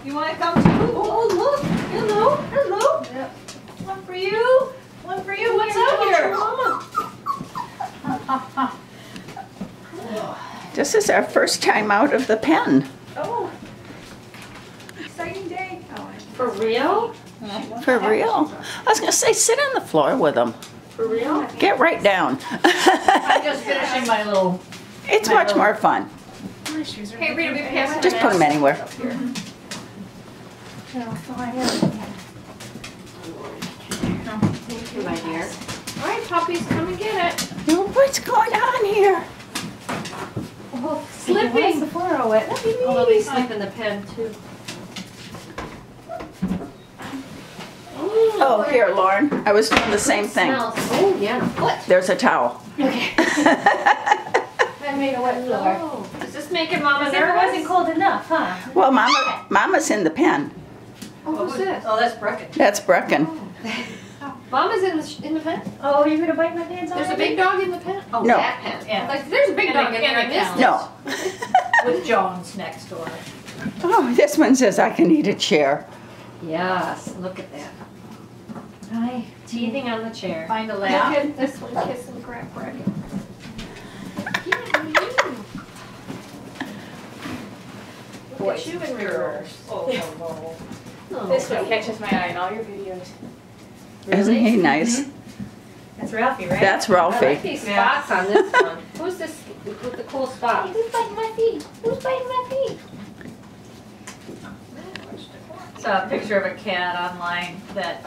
You want to come too? Oh, look. Hello. Hello. Yep. One for you. One for you. What's up here? Mama. This is our first time out of the pen. Oh. Exciting day. For real? For real. I was going to say, sit on the floor with them. For real? Get right down. I'm just finishing my little. It's much more fun. Hey, Rita, we passed. Just put them anywhere. Thank you, my dear. All right, puppies, come and get it. Oh, what's going on here? Slipping. the floor all wet? Oh, they'll be slipping the pen too. Oh, here, Lauren. I was doing the same thing. Smells. Oh, yeah. What? There's a towel. Okay. I made a wet floor. Oh, is this making Mama It never wasn't nervous? cold enough, huh? Well, Mama's in the pen. Oh, who's this? Oh, that's Brecken. That's Brecken. Mama's in the pen? Oh, you're gonna bite my pants off? There's a big dog in the pen? Oh, No. that pen. Yeah. Like, there's a big In dog the- in there. I in the missed it. No. With Jones next door. Oh, this one says I can eat a chair. Yes, look at that. Hi. Teething on the chair. Find a Look lap. at this one, kiss and crack Brecken. Look at you in reverse. Oh, no. Oh, This one catches my eye in all your videos. Isn't he nice? That's Ralphie, right? That's I like Ralphie. these spots on this one. Who's this with the cool spots? Who's biting my feet? Who's biting my feet? Saw a picture of a cat online that